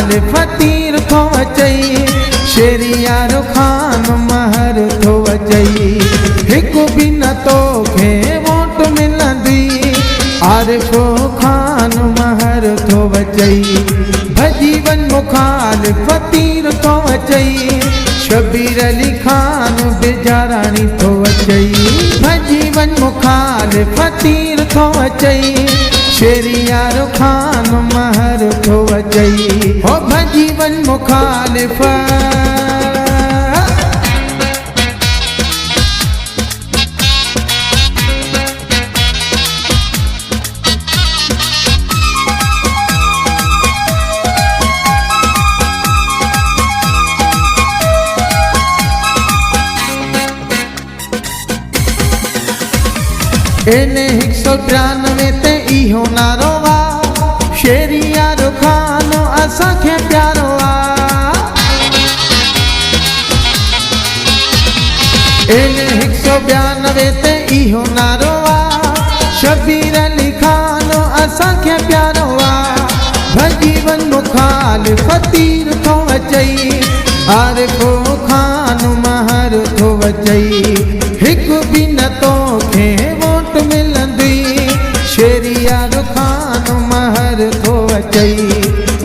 मुखालिफ़ तीर थो अचई, शेरियार ख़ान महर थो अचई। हिकु बि न तोखे वोट मिलंदी, आरिफ़ ख़ान महर थो अचई। भॼी वञ मुखालिफ़ तीर थो अचई, शबीर अली ख़ान बेजाराणी थो अचई। भॼी वञ मुखालिफ़ तीर थो अचई, शेरियार ख़ान महर थो अचई। हो भॼी वञ मुखालिफ़। एने 193 ते इहो नारो आ, शेरियार ख़ान असांखे प्यारो आ। एने 192 ते इहो नारो आ, शबीर अली ख़ान असांखे प्यारो आ। भॼी वञ मुखालिफ़ तीर थो अचई, आरिफ़ ख़ान महर थो अचई। हिकु बि न तोखे वोट मिलंदी, शेरियार ख़ान महर थो अचई।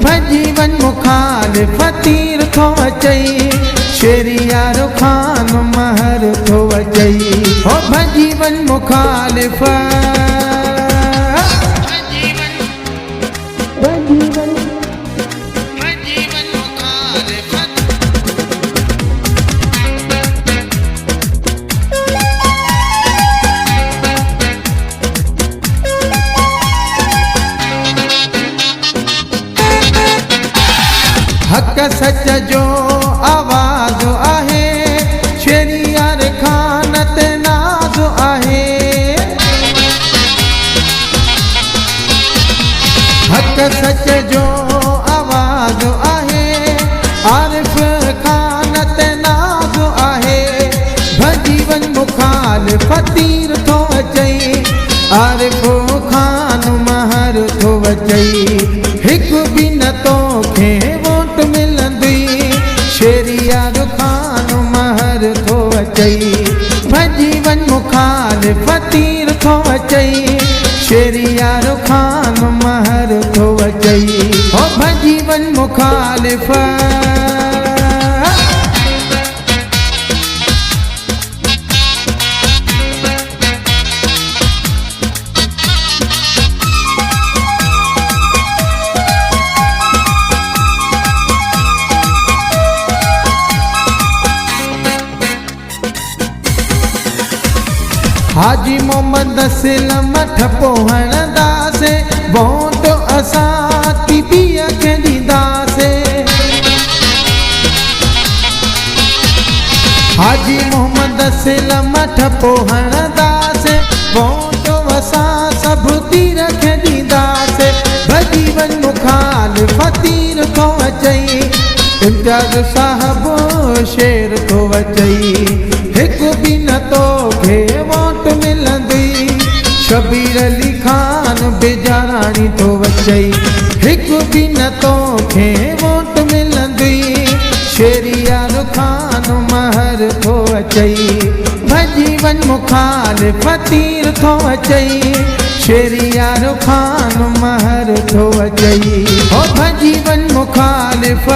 भॼी वञ मुखालिफ़ तीर थो अचई, शेरियार ख़ान महर थो अचई। हो भॼी वञ मुखालिफ़। हक़ सच जो आवाज़ आहे, शेरियार ख़ान ते नाज़ आहे। हक़ सच जो आवाज़ आहे, आरिफ़ ख़ान ते नाज़ आहे। भॼी वञ मुखालिफ़ तीर थो अचई, आरिफ़ ख़ान महर थो अचई। हिकु बि न तोखे वोट मिलंदी, शेरियार ख़ान महर थो अचई। भॼी वञ मुखालिफ़ तीर थो अचई, शेरियार ख़ान महर थो अचई। हो भॼी वञ मुखालिफ़। हाजी मोहम्मद असलम ठपो हणंदासे, वोट असां टीपीअ खे ॾींदासे। हाजी मोहम्मद असलम ठपो हणंदासे, वोट असां सभु तीर खे ॾींदासे। भॼी वञ मुखालिफ़ तीर थो अचई, इम्तियाज़ साहब शेर थो अचई। हिकु बि न तोखे वोट मिलंदी, शबीर अली ख़ान बेजाराणी थो अचई। हिकु बि न तोखे वोट मिलंदी, शेरियार ख़ान महर थो अचई। भॼी वञ मुखालिफ़ तीर थो अचई, शेरियार ख़ान महर थो अचई। हो भॼी वञ मुखालिफ़।